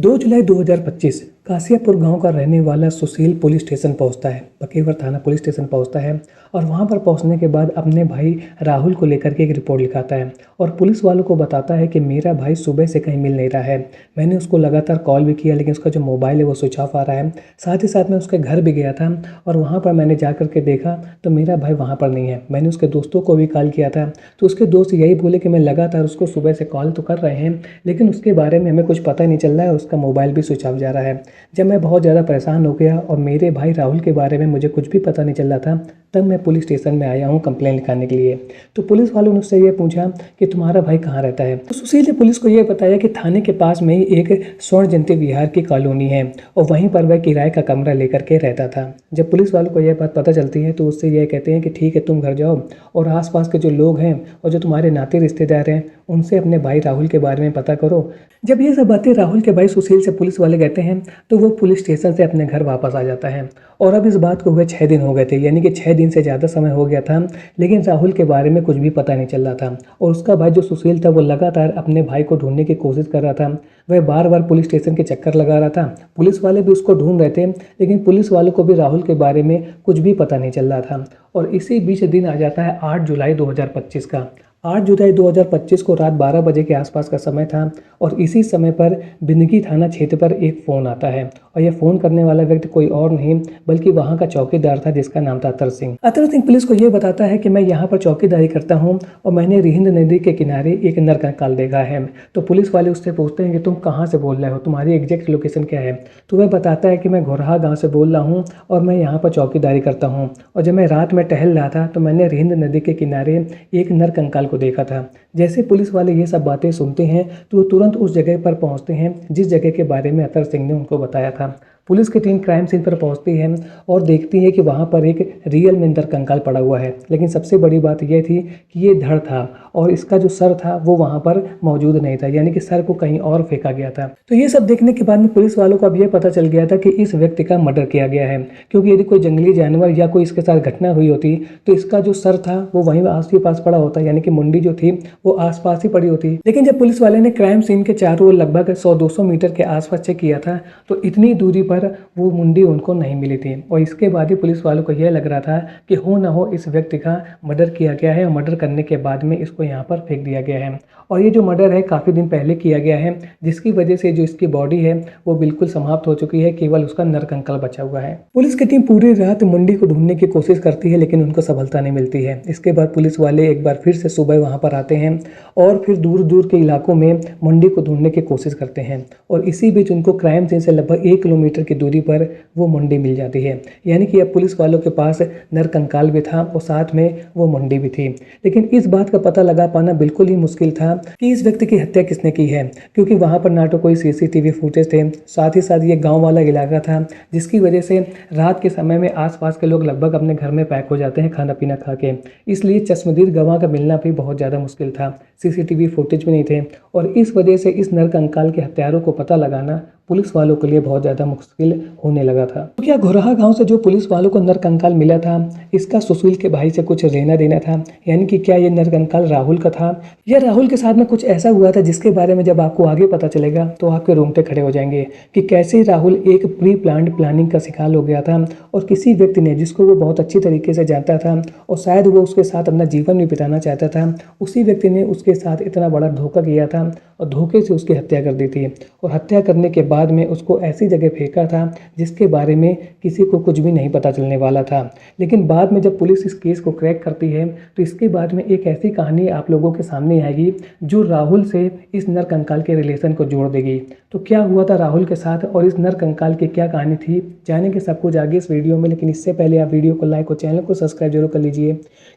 2 जुलाई 2025 कासियापुर गांव का रहने वाला सुशील पुलिस स्टेशन पहुंचता है। बकेवर थाना पुलिस स्टेशन पहुंचता है और वहां पर पहुंचने के बाद अपने भाई राहुल को लेकर के एक रिपोर्ट लिखाता है और पुलिस वालों को बताता है कि मेरा भाई सुबह से कहीं मिल नहीं रहा है। मैंने उसको लगातार कॉल भी किया लेकिन उसका जो मोबाइल है वो स्विच ऑफ आ रहा है। साथ ही साथ मैं उसके घर भी गया था और वहाँ पर मैंने जा कर के देखा तो मेरा भाई वहाँ पर नहीं है। मैंने उसके दोस्तों को भी कॉल किया था तो उसके दोस्त यही बोले कि मैं लगातार उसको सुबह से कॉल तो कर रहे हैं लेकिन उसके बारे में हमें कुछ पता नहीं चल रहा है, उसका मोबाइल भी स्विच ऑफ जा रहा है। जब मैं बहुत ज़्यादा परेशान हो गया और मेरे भाई राहुल के बारे में मुझे कुछ भी पता नहीं चल रहा था, तब मैं पुलिस स्टेशन में आया हूँ कंप्लेंट लिखाने के लिए। तो पुलिस वालों ने उससे ये पूछा कि तुम्हारा भाई कहाँ रहता है। तो सुशील ने पुलिस को ये बताया कि थाने के पास में ही एक स्वर्ण जयंती विहार की कॉलोनी है और वहीं पर वह किराए का कमरा लेकर के रहता था। जब पुलिस वालों को यह बात पता चलती है तो उससे यह कहते हैं कि ठीक है, तुम घर जाओ और आसपास के जो लोग हैं और जो तुम्हारे नाते रिश्तेदार हैं उनसे अपने भाई राहुल के बारे में पता करो। जब ये सब बातें राहुल के भाई सुशील से पुलिस वाले कहते हैं तो वो पुलिस स्टेशन से अपने घर वापस आ जाता है। और अब इस बात को हुए 6 दिन हो गए थे, यानी कि 6 दिन से ज़्यादा समय हो गया था, लेकिन राहुल के बारे में कुछ भी पता नहीं चल रहा था। और उसका भाई जो सुशील था वो लगातार अपने भाई को ढूंढने की कोशिश कर रहा था। वह बार बार पुलिस स्टेशन के चक्कर लगा रहा था। पुलिस वाले भी उसको ढूंढ रहे थे लेकिन पुलिस वालों को भी राहुल के बारे में कुछ भी पता नहीं चल रहा था। और इसी बीच दिन आ जाता है 8 जुलाई 2025 का। 8 जुलाई 2025 को रात 12 बजे के आसपास का समय था और इसी समय पर बिंदगी थाना क्षेत्र पर एक फ़ोन आता है और यह फ़ोन करने वाला व्यक्ति कोई और नहीं बल्कि वहां का चौकीदार था जिसका नाम था अतर सिंह। अतर सिंह पुलिस को यह बताता है कि मैं यहाँ पर चौकीदारी करता हूँ और मैंने रिहिंद नदी के किनारे एक नरकंकाल देखा है। तो पुलिस वाले उससे पूछते हैं कि तुम कहाँ से बोल रहे हो, तुम्हारी एग्जैक्ट लोकेशन क्या है। तो वह बताता है कि मैं घोरहा गाँव से बोल रहा हूँ और मैं यहाँ पर चौकीदारी करता हूँ और जब मैं रात में टहल रहा था तो मैंने रिहिंद नदी के किनारे एक नरकंकाल को देखा था। जैसे पुलिस वाले ये सब बातें सुनते हैं तो वो तुरंत उस जगह पर पहुंचते हैं जिस जगह के बारे में अतर सिंह ने उनको बताया था। पुलिस की टीम क्राइम सीन पर पहुंचती है और देखती है कि वहां पर एक रियल में नरकंकाल पड़ा हुआ है। लेकिन सबसे बड़ी बात यह थी कि ये धड़ था और इसका जो सर था वो वहां पर मौजूद नहीं था, यानी कि सर को कहीं और फेंका गया था। तो ये सब देखने के बाद में पुलिस वालों को अब यह पता चल गया था कि इस व्यक्ति का मर्डर किया गया है, क्योंकि यदि कोई जंगली जानवर या कोई इसके साथ घटना हुई होती तो इसका जो सर था वो वहीं आस ही पास पड़ा होता, यानी कि मुंडी जो थी वो आसपास ही पड़ी होती। लेकिन जब पुलिस वाले ने क्राइम सीन के चारों ओर लगभग 100-200 मीटर के आसपास चेक किया था तो इतनी दूरी पर वो मुंडी उनको नहीं मिली थी। और इसके बाद ही पुलिस वालों को यह लग रहा था कि हो ना हो इस व्यक्ति का मर्डर किया गया है और मर्डर करने के बाद में इसको यहाँ पर फेंक दिया गया है। और ये जो मर्डर है काफ़ी दिन पहले किया गया है जिसकी वजह से जो इसकी बॉडी है वो बिल्कुल समाप्त हो चुकी है, केवल उसका नरकंकाल बचा हुआ है। पुलिस की टीम पूरी रात मुंडी को ढूंढने की कोशिश करती है लेकिन उनको सफलता नहीं मिलती है। इसके बाद पुलिस वाले एक बार फिर से सुबह वहाँ पर आते हैं और फिर दूर दूर के इलाकों में मुंडी को ढूंढने की कोशिश करते हैं और इसी बीच उनको क्राइम सीन से लगभग 1 किलोमीटर की दूरी पर वो मुंडी मिल जाती है। यानी कि अब पुलिस वालों के पास नरकंकाल भी था और साथ में वो मुंडी भी थी। लेकिन इस बात का पता लगा पाना बिल्कुल ही मुश्किल था कि इस व्यक्ति की हत्या किसने की है, क्योंकि वहाँ पर ना तो कोई सीसीटीवी फुटेज थे, साथ ही साथ ये गाँव वाला इलाका था जिसकी वजह से रात के समय में आसपास के लोग लगभग अपने घर में पैक हो जाते हैं खाना पीना खा के, इसलिए चश्मदीद गवाह का मिलना भी बहुत ज़्यादा मुश्किल था। सीसीटीवी फुटेज भी नहीं थे और इस वजह से इस नरकंकाल के हत्यारों को पता लगाना पुलिस वालों के लिए बहुत ज़्यादा मुश्किल होने लगा था। तो क्या घोरहा गांव से जो पुलिस वालों को नरकंकाल मिला था इसका सुशील के भाई से कुछ लेना देना था, यानी कि क्या ये नरकंकाल राहुल का था या राहुल के साथ में कुछ ऐसा हुआ था जिसके बारे में जब आपको आगे पता चलेगा तो आपके रोंगटे खड़े हो जाएंगे कि कैसे राहुल एक प्री प्लान्ड प्लानिंग का शिकार हो गया था और किसी व्यक्ति ने जिसको वो बहुत अच्छी तरीके से जानता था और शायद वो उसके साथ अपना जीवन भी बिताना चाहता था, उसी व्यक्ति ने उसके साथ इतना बड़ा धोखा किया था और धोखे से उसकी हत्या कर दी थी। और हत्या करने के बाद में उसको ऐसी जगह फेंका था जिसके बारे में किसी को कुछ भी नहीं पता चलने वाला था। लेकिन बाद में जब पुलिस इस केस को क्रैक करती है तो इसके बाद में एक ऐसी कहानी आप लोगों के सामने आएगी जो राहुल से इस नरकंकाल के रिलेशन को जोड़ देगी। तो क्या हुआ था राहुल के साथ और इस नरकंकाल की क्या कहानी थी, जानेंगे सब कुछ आगे इस वीडियो में। लेकिन इससे पहले आप वीडियो को लाइक और चैनल को सब्सक्राइब जरूर कर लीजिए,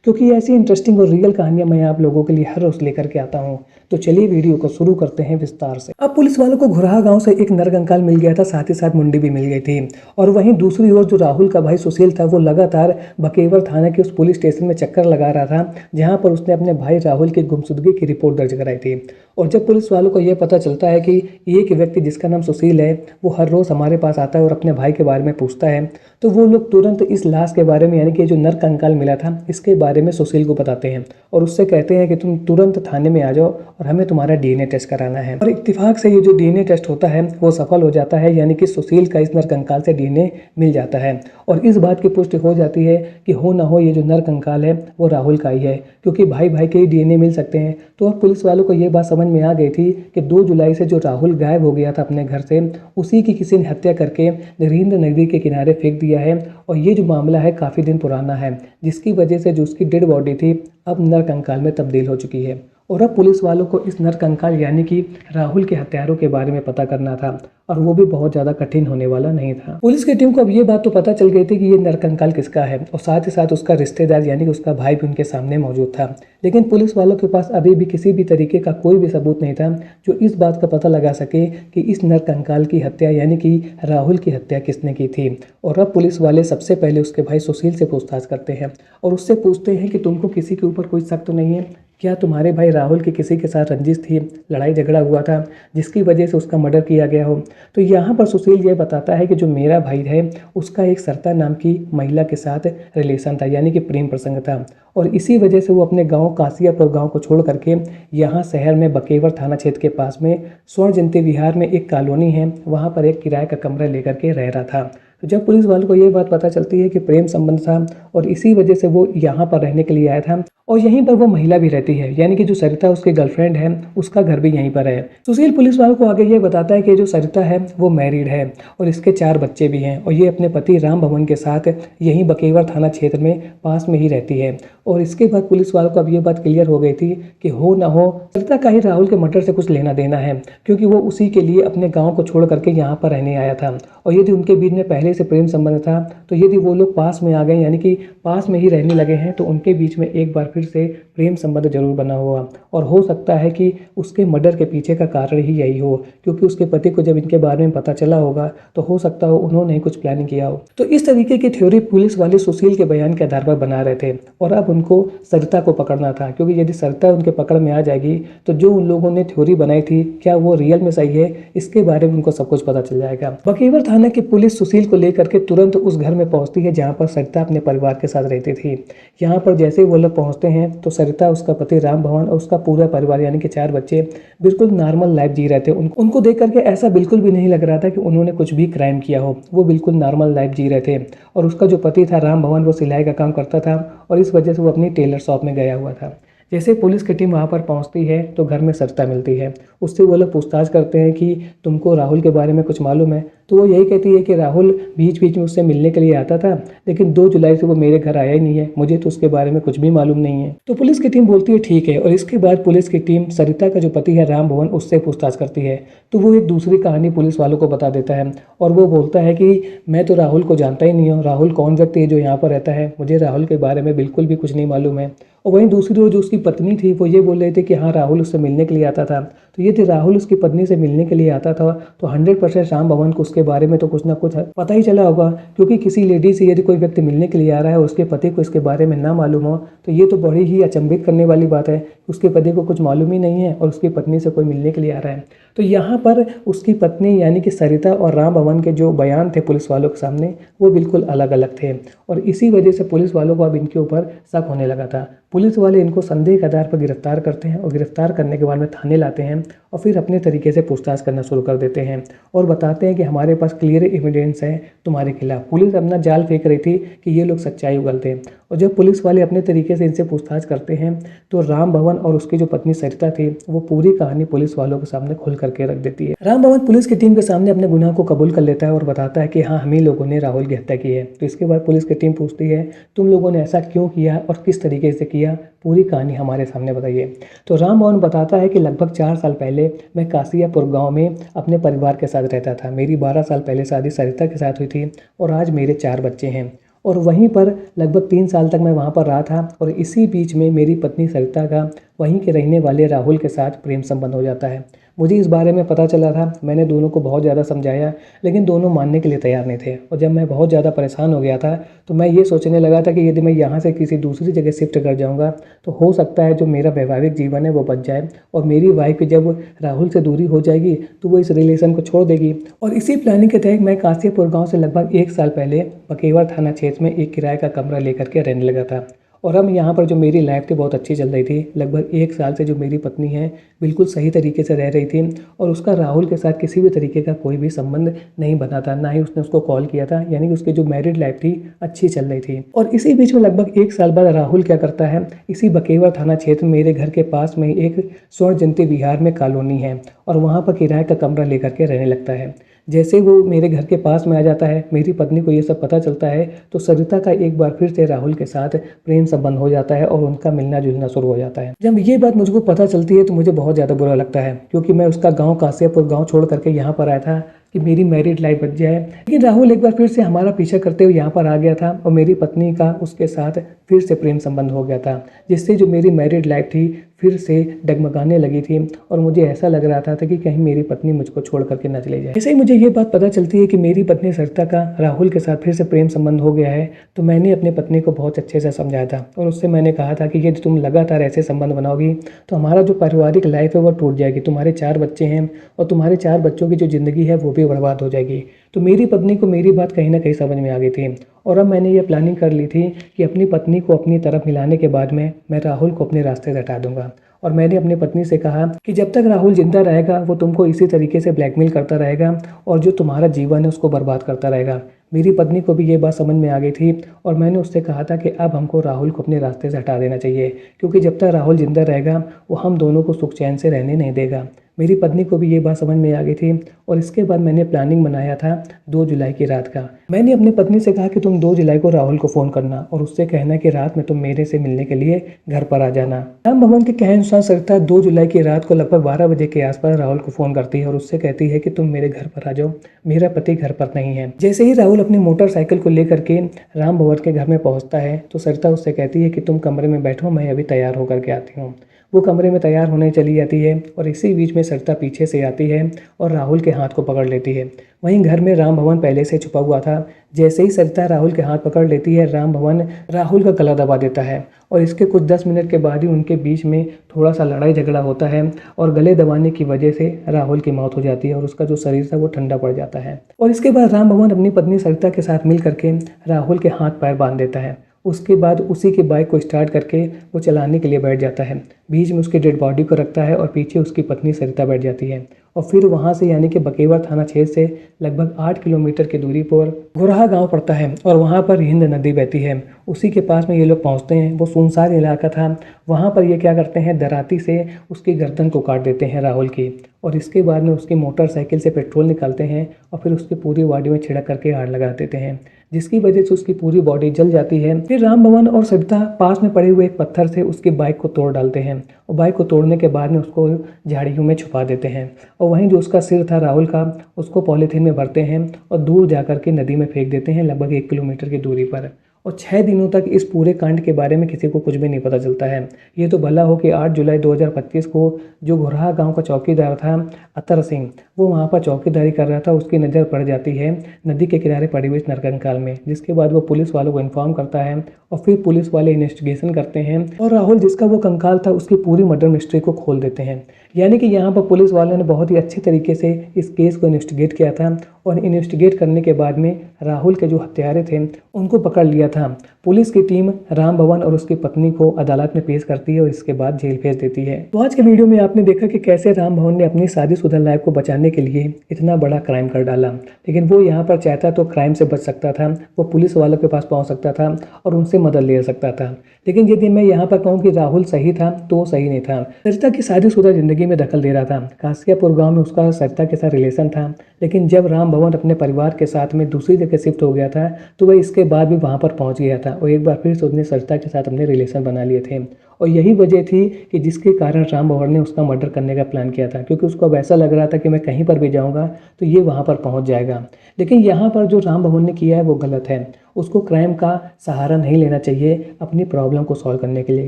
क्योंकि ऐसी इंटरेस्टिंग और रियल कहानियां मैं आप लोगों के लिए हर रोज लेकर के आता हूं। तो चलिए वीडियो को शुरू करते हैं विस्तार से। अब पुलिस वालों को घोरहा गांव से एक नरकंकाल मिल गया था, साथ ही साथ मुंडी भी मिल गई थी। और वहीं दूसरी ओर जो राहुल का भाई सुशील था वो लगातार बकेवर थाना के उस पुलिस स्टेशन में चक्कर लगा रहा था जहां पर उसने अपने भाई राहुल की गुमशुदगी की रिपोर्ट दर्ज कराई थी। और जब पुलिस वालों को यह पता चलता है कि एक व्यक्ति जिसका नाम सुशील है वो हर रोज़ हमारे पास आता है और अपने भाई के बारे में पूछता है, तो वो लोग तुरंत इस लाश के बारे में, यानी कि जो नरकंकाल मिला था, इसके बारे में सुशील को बताते हैं और उससे कहते हैं कि तुम तुरंत थाने में आ जाओ और हमें तुम्हारा DNA टेस्ट टेस्ट कराना है। और इत्तेफाक से ये जो डीएनए टेस्ट होता है वो सफल हो जाता है, यानी कि सुशील का इस नरकंकाल से डीएनए मिल जाता है और इस बात की पुष्टि हो जाती है कि हो ना हो ये जो नरकंकाल है वो राहुल का ही है, क्योंकि भाई भाई के ही डीएनए मिल सकते हैं। तो अब पुलिस वालों को ये बात समझ में आ गई थी कि 2 जुलाई से जो राहुल गायब हो गया था अपने घर से, उसी की किसी ने हत्या करके नरेंद्र नदी के किनारे फेंक दिया है। और ये जो मामला है काफ़ी दिन पुराना है, जिसकी वजह से जो उसकी डेड बॉडी थी अब नरकंकाल में तब्दील हो चुकी है। और अब पुलिस वालों को इस नरकंकाल यानी कि राहुल के हत्यारों के बारे में पता करना था, और वो भी बहुत ज़्यादा कठिन होने वाला नहीं था। पुलिस की टीम को अब ये बात तो पता चल गई थी कि ये नरकंकाल किसका है, और साथ ही साथ उसका रिश्तेदार यानी कि उसका भाई भी उनके सामने मौजूद था। लेकिन पुलिस वालों के पास अभी भी किसी भी तरीके का कोई भी सबूत नहीं था जो इस बात का पता लगा सके कि इस नरकंकाल की हत्या यानी कि राहुल की हत्या किसने की थी। और अब पुलिस वाले सबसे पहले उसके भाई सुशील से पूछताछ करते हैं और उससे पूछते हैं कि तुमको किसी के ऊपर कोई शक तो नहीं है, क्या तुम्हारे भाई राहुल की किसी के साथ रंजिश थी, लड़ाई झगड़ा हुआ था जिसकी वजह से उसका मर्डर किया गया हो। तो यहाँ पर सुशील ये बताता है कि जो मेरा भाई है उसका एक सरिता नाम की महिला के साथ रिलेशन था, यानी कि प्रेम प्रसंग था, और इसी वजह से वो अपने गांव कासियापुर गांव को छोड़ करके यहाँ शहर में बकेवर थाना क्षेत्र के पास में स्वर्ण जयंती विहार में एक कॉलोनी है, वहाँ पर एक किराए का कमरा लेकर के रह रहा था। तो जब पुलिस वालों को ये बात पता चलती है कि प्रेम संबंध था और इसी वजह से वो यहाँ पर रहने के लिए आया था, और यहीं पर वो महिला भी रहती है, यानी कि जो सरिता उसकी गर्लफ्रेंड है उसका घर भी यहीं पर है। सुशील पुलिस वालों को आगे ये बताता है कि जो सरिता है वो मैरिड है और इसके 4 बच्चे भी हैं, और ये अपने पति राम भवन के साथ यहीं बकेवर थाना क्षेत्र में पास में ही रहती है। और इसके बाद पुलिस वालों को अब ये बात क्लियर हो गई थी कि हो ना हो सरिता का ही राहुल के मर्डर से कुछ लेना देना है, क्योंकि वो उसी के लिए अपने गाँव को छोड़ करके यहाँ पर रहने आया था। और यदि उनके बीच में पहले से प्रेम संबंध था, तो यदि वो लोग पास में आ गए यानी कि पास में ही रहने लगे हैं, तो उनके बीच में एक बार फिर से प्रेम संबंध जरूर बना हुआ, और हो सकता है कि उसके मर्डर के पीछे का कारण ही यही हो, क्योंकि उसके पति को जब इनके बारे में पता चला होगा तो हो सकता हो उन्होंने ही कुछ प्लानिंग किया हो। तो इस तरीके की थ्योरी पुलिस वाले सुशील के बयान के आधार पर बना रहे थे, और अब उनको सरिता को पकड़ना था, क्योंकि यदि सरिता उनके पकड़ में आ जाएगी तो जो उन लोगों ने थ्योरी बनाई थी क्या वो रियल में सही है, इसके बारे में उनको सब कुछ पता चल जाएगा। बकेवर थाना की पुलिस सुशील को लेकर के तुरंत उस घर में पहुंचती है जहां पर सरिता अपने परिवार के साथ रहती थी। यहाँ पर जैसे ही वो लोग पहुंचते हैं तो सरिता, उसका पति राम भवन और उसका पूरा परिवार यानी कि 4 बच्चे बिल्कुल नॉर्मल लाइफ जी रहे थे। उनको देख करके ऐसा बिल्कुल भी नहीं लग रहा था कि उन्होंने कुछ भी क्राइम किया हो, वो बिल्कुल नॉर्मल लाइफ जी रहे थे। और उसका जो पति था राम भवन वो सिलाई का काम करता था और इस वजह से वो अपनी टेलर शॉप में गया हुआ था। जैसे पुलिस की टीम वहाँ पर पहुँचती है तो घर में सरिता मिलती है। उससे वो लोग पूछताछ करते हैं कि तुमको राहुल के बारे में कुछ मालूम है, तो वो यही कहती है कि राहुल बीच बीच में उससे मिलने के लिए आता था, लेकिन 2 जुलाई से वो मेरे घर आया ही नहीं है, मुझे तो उसके बारे में कुछ भी मालूम नहीं है। तो पुलिस की टीम बोलती है ठीक है, और इसके बाद पुलिस की टीम सरिता का जो पति है राम भवन उससे पूछताछ करती है। तो वो एक दूसरी कहानी पुलिस वालों को बता देता है और वो बोलता है कि मैं तो राहुल को जानता ही नहीं हूँ, राहुल कौन व्यक्ति है जो यहाँ पर रहता है, मुझे राहुल के बारे में बिल्कुल भी कुछ नहीं मालूम है। और वहीं दूसरी ओर जो उसकी पत्नी थी वो ये बोल रही थी कि हाँ राहुल उससे मिलने के लिए आता था। तो ये राहुल उसकी पत्नी से मिलने के लिए आता था तो 100% राम भवन को उसके बारे में तो कुछ ना कुछ पता ही चला होगा, क्योंकि किसी लेडी से यदि कोई व्यक्ति मिलने के लिए आ रहा है उसके पति को इसके बारे में ना मालूम हो तो ये तो बड़ी ही अचंभित करने वाली बात है। उसके पति को कुछ मालूम ही नहीं है और उसकी पत्नी से कोई मिलने के लिए आ रहा है। तो यहाँ पर उसकी पत्नी यानी कि सरिता और राम भवन के जो बयान थे पुलिस वालों के सामने वो बिल्कुल अलग अलग थे, और इसी वजह से पुलिस वालों को अब इनके ऊपर शक होने लगा था। पुलिस वाले इनको संदेह के आधार पर गिरफ्तार करते हैं और गिरफ्तार करने के बाद में थाने लाते हैं और फिर अपने तरीके से पूछताछ करना शुरू कर देते हैं और बताते हैं कि हमारे पास क्लियर एविडेंस है तुम्हारे खिलाफ। पुलिस अपना जाल फेंक रही थी कि ये लोग सच्चाई उगलते हैं, और जब पुलिस वाले अपने तरीके से इनसे पूछताछ करते हैं तो राम भवन और उसकी जो पत्नी सरिता थी वो पूरी कहानी पुलिस वालों के सामने खुल करके रख देती है। राम भवन पुलिस की टीम के सामने अपने गुनाह को कबूल कर लेता है और बताता है कि हाँ हम ही लोगों ने राहुल की हत्या की है। तो इसके बाद पुलिस की टीम पूछती है तुम लोगों ने ऐसा क्यों किया और किस तरीके से किया, पूरी कहानी हमारे सामने बताइए। तो राम भवन बताता है कि लगभग 4 साल पहले मैं कासियापुर गांव में अपने परिवार के साथ रहता था। मेरी 12 साल पहले शादी सरिता के साथ हुई थी और आज मेरे 4 बच्चे हैं, और वहीं पर लगभग 3 साल तक मैं वहाँ पर रहा था, और इसी बीच में मेरी पत्नी सरिता का वहीं के रहने वाले राहुल के साथ प्रेम संबंध हो जाता है। मुझे इस बारे में पता चला था, मैंने दोनों को बहुत ज़्यादा समझाया लेकिन दोनों मानने के लिए तैयार नहीं थे, और जब मैं बहुत ज़्यादा परेशान हो गया था तो मैं ये सोचने लगा था कि यदि मैं यहाँ से किसी दूसरी जगह शिफ्ट कर जाऊँगा तो हो सकता है जो मेरा वैवाहिक जीवन है वो बच जाए, और मेरी वाइफ जब राहुल से दूरी हो जाएगी तो वो इस रिलेशन को छोड़ देगी। और इसी प्लानिंग के तहत मैं कासियापुर गाँव से लगभग 1 साल पहले बकेवर थाना क्षेत्र में एक किराए का कमरा लेकर के रहने लगा था, और अब यहाँ पर जो मेरी लाइफ थी बहुत अच्छी चल रही थी। लगभग 1 साल से जो मेरी पत्नी है बिल्कुल सही तरीके से रह रही थी और उसका राहुल के साथ किसी भी तरीके का कोई भी संबंध नहीं बना था, ना ही उसने उसको कॉल किया था। यानी कि उसकी जो मैरिड लाइफ थी अच्छी चल रही थी। और इसी बीच में लगभग 1 साल बाद राहुल क्या करता है, इसी बकेवर थाना क्षेत्र मेरे घर के पास में एक स्वर्ण जयंती विहार में कॉलोनी है और वहाँ पर किराए का कमरा लेकर के रहने लगता है। जैसे वो मेरे घर के पास में आ जाता है, मेरी पत्नी को ये सब पता चलता है तो सरिता का एक बार फिर से राहुल के साथ प्रेम संबंध हो जाता है और उनका मिलना जुलना शुरू हो जाता है। जब ये बात मुझको पता चलती है तो मुझे बहुत ज़्यादा बुरा लगता है, क्योंकि मैं उसका गाँव कासियापुर गाँव छोड़ करके यहाँ पर आया था कि मेरी मैरिड लाइफ बच जाए। लेकिन राहुल एक बार फिर से हमारा पीछा करते हुए यहाँ पर आ गया था और मेरी पत्नी का उसके साथ फिर से प्रेम संबंध हो गया था, जिससे जो मेरी मैरिड लाइफ थी फिर से डगमगाने लगी थी और मुझे ऐसा लग रहा था कि कहीं मेरी पत्नी मुझको छोड़ करके न चली जाए। जैसे ही मुझे ये बात पता चलती है कि मेरी पत्नी सरिता का राहुल के साथ फिर से प्रेम संबंध हो गया है, तो मैंने अपनी पत्नी को बहुत अच्छे से समझाया था और उससे मैंने कहा था कि यदि तुम लगातार ऐसे संबंध बनाओगी तो हमारा जो पारिवारिक लाइफ है वो टूट जाएगी। तुम्हारे 4 बच्चे हैं और तुम्हारे 4 बच्चों की जो ज़िंदगी है वो भी बर्बाद हो जाएगी। तो मेरी पत्नी को मेरी बात कहीं ना कहीं समझ में आ गई थी और अब मैंने ये प्लानिंग कर ली थी कि अपनी पत्नी को अपनी तरफ मिलाने के बाद में मैं राहुल को अपने रास्ते से हटा दूंगा। और मैंने अपनी पत्नी से कहा कि जब तक राहुल जिंदा रहेगा वो तुमको इसी तरीके से ब्लैकमेल करता रहेगा और जो तुम्हारा जीवन है उसको बर्बाद करता रहेगा। मेरी पत्नी को भी ये बात समझ में आ गई थी और मैंने उससे कहा था कि अब हमको राहुल को अपने रास्ते से हटा देना चाहिए, क्योंकि जब तक राहुल जिंदा रहेगा वो हम दोनों को सुख चैन से रहने नहीं देगा। मेरी पत्नी को भी ये बात समझ में आ गई थी और इसके बाद मैंने प्लानिंग बनाया था 2 जुलाई की रात का। मैंने अपनी पत्नी से कहा कि तुम 2 जुलाई को राहुल को फ़ोन करना और उससे कहना कि रात में तुम मेरे से मिलने के लिए घर पर आ जाना। राम भवन के कहे अनुसार सरिता 2 जुलाई की रात को लगभग 12 बजे के आसपास राहुल को फ़ोन करती है और उससे कहती है कि तुम मेरे घर पर आ जाओ, मेरा पति घर पर नहीं है। जैसे ही राहुल अपनी मोटरसाइकिल को लेकर के राम भवन के घर में पहुँचता है तो सरिता उससे कहती है कि तुम कमरे में बैठो, मैं अभी तैयार होकर के आती हूँ। वो कमरे में तैयार होने चली जाती है और इसी बीच में सरिता पीछे से आती है और राहुल के हाथ को पकड़ लेती है। वहीं घर में राम भवन पहले से छुपा हुआ था। जैसे ही सरिता राहुल के हाथ पकड़ लेती है, राम भवन राहुल का गला दबा देता है और इसके कुछ 10 मिनट के बाद ही उनके बीच में थोड़ा सा लड़ाई झगड़ा होता है और गले दबाने की वजह से राहुल की मौत हो जाती है और उसका जो शरीर था वो ठंडा पड़ जाता है। और इसके बाद राम भवन अपनी पत्नी सरिता के साथ मिल करके राहुल के हाथ पैर बांध देता है। उसके बाद उसी की बाइक को स्टार्ट करके वो चलाने के लिए बैठ जाता है। बीच में उसकी डेड बॉडी को रखता है और पीछे उसकी पत्नी सरिता बैठ जाती है और फिर वहाँ से यानी कि बकेवर थाना क्षेत्र से लगभग 8 किलोमीटर की दूरी पर घुरहा गांव पड़ता है और वहाँ पर हिंद नदी बहती है। उसी के पास में ये लोग पहुँचते हैं। वो सुनसान इलाका था। वहाँ पर ये क्या करते हैं, दराती से उसकी गर्दन को काट देते हैं राहुल की और इसके बाद में उसकी मोटरसाइकिल से पेट्रोल निकालते हैं और फिर उसकी पूरी बॉडी में छिड़क करके आग लगा देते हैं, जिसकी वजह से उसकी पूरी बॉडी जल जाती है। फिर राम भवन और सरिता पास में पड़े हुए एक पत्थर से उसकी बाइक को तोड़ डालते हैं और बाइक को तोड़ने के बाद में उसको झाड़ियों में छुपा देते हैं और वहीं जो उसका सिर था राहुल का उसको पॉलीथीन में भरते हैं और दूर जाकर के नदी में फेंक देते हैं लगभग 1 किलोमीटर की दूरी पर। और 6 दिनों तक इस पूरे कांड के बारे में किसी को कुछ भी नहीं पता चलता है। ये तो भला हो कि 8 जुलाई 2025 को जो घुरहा गांव का चौकीदार था अतर सिंह, वो वहाँ पर चौकीदारी कर रहा था, उसकी नज़र पड़ जाती है नदी के किनारे पड़ी हुई नरकंकाल में, जिसके बाद वो पुलिस वालों को इन्फॉर्म करता है और फिर पुलिस वाले इन्वेस्टिगेशन करते हैं और राहुल जिसका वो कंकाल था उसकी पूरी मर्डर मिस्ट्री को खोल देते हैं। यानी कि यहाँ पर पुलिस वालों ने बहुत ही अच्छे तरीके से इस केस को इन्वेस्टिगेट किया था और इन्वेस्टिगेट करने के बाद में राहुल के जो हत्यारे थे उनको पकड़ लिया था। पुलिस की टीम राम भवन और उसकी पत्नी को अदालत में पेश करती है और इसके बाद जेल भेज देती है। तो आज के वीडियो में आपने देखा कि कैसे राम भवन ने अपनी शादीशुदा लाइफ को बचाने के लिए इतना बड़ा क्राइम कर डाला, लेकिन वो यहाँ पर चाहता तो क्राइम से बच सकता था, वो पुलिस वालों के पास पहुँच सकता था और उनसे मदद ले सकता था। लेकिन यदि मैं यहाँ पर कहूँ कि राहुल सही था तो वो सही नहीं था। सरिता की शादीशुदा जिंदगी में दखल दे रहा था। कासियापुर गाँव में उसका सरिता के साथ रिलेशन था, लेकिन जब राम भवन अपने परिवार के साथ में दूसरी जगह शिफ्ट हो गया था तो वह इसके बाद भी वहाँ पर पहुँच गया था और एक बार फिर से उसने सरिता के साथ अपने रिलेशन बना लिए थे और यही वजह थी कि जिसके कारण राम भवन ने उसका मर्डर करने का प्लान किया था, क्योंकि उसको अब ऐसा लग रहा था कि मैं कहीं पर भी जाऊंगा तो ये वहाँ पर पहुँच जाएगा। लेकिन यहाँ पर जो राम भवन ने किया है वो गलत है। उसको क्राइम का सहारा नहीं लेना चाहिए अपनी प्रॉब्लम को सॉल्व करने के लिए,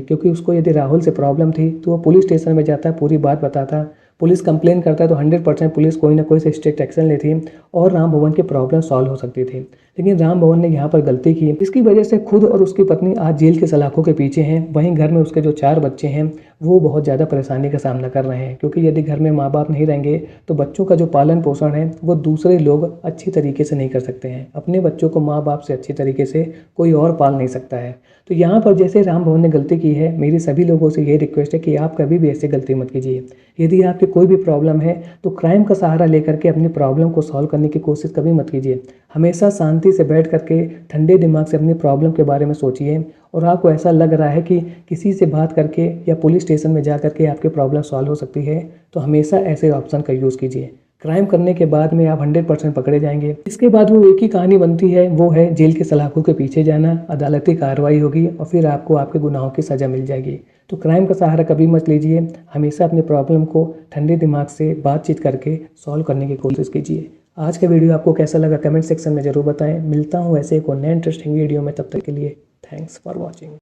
क्योंकि उसको यदि राहुल से प्रॉब्लम थी तो वो पुलिस स्टेशन में जाता, पूरी बात बताता, पुलिस कंप्लेन करता है तो 100% पुलिस कोई ना कोई से स्ट्रिक्ट एक्शन लेती और राम भवन की प्रॉब्लम सॉल्व हो सकती थी। लेकिन राम भवन ने यहाँ पर गलती की, इसकी वजह से खुद और उसकी पत्नी आज जेल की सलाखों के पीछे हैं। वहीं घर में उसके जो 4 बच्चे हैं वो बहुत ज़्यादा परेशानी का सामना कर रहे हैं, क्योंकि यदि घर में माँ बाप नहीं रहेंगे तो बच्चों का जो पालन पोषण है वो दूसरे लोग अच्छी तरीके से नहीं कर सकते हैं। अपने बच्चों को माँ बाप से अच्छी तरीके से कोई और पाल नहीं सकता है। तो यहाँ पर जैसे राम भवन ने गलती की है, मेरी सभी लोगों से ये रिक्वेस्ट है कि आप कभी भी ऐसी गलती मत कीजिए। यदि आपकी कोई भी प्रॉब्लम है तो क्राइम का सहारा लेकर के अपनी प्रॉब्लम को सॉल्व करने की कोशिश कभी मत कीजिए। हमेशा शांति से बैठ करके ठंडे दिमाग से अपनी प्रॉब्लम के बारे में सोचिए, और आपको ऐसा लग रहा है कि किसी से बात करके या पुलिस स्टेशन में जा करके आपकी प्रॉब्लम सॉल्व हो सकती है, तो हमेशा ऐसे ऑप्शन का यूज़ कीजिए। क्राइम करने के बाद में आप 100% पकड़े जाएंगे। इसके बाद वो एक ही कहानी बनती है, वो है जेल के सलाखों के पीछे जाना, अदालती कार्रवाई होगी और फिर आपको आपके गुनाहों की सज़ा मिल जाएगी। तो क्राइम का सहारा कभी मत लीजिए, हमेशा अपनी प्रॉब्लम को ठंडे दिमाग से बातचीत करके सॉल्व करने की कोशिश कीजिए। आज का वीडियो आपको कैसा लगा कमेंट सेक्शन में ज़रूर बताएं। मिलता हूँ ऐसे एक और नए इंटरेस्टिंग वीडियो में, तब तक के लिए थैंक्स फॉर वॉचिंग।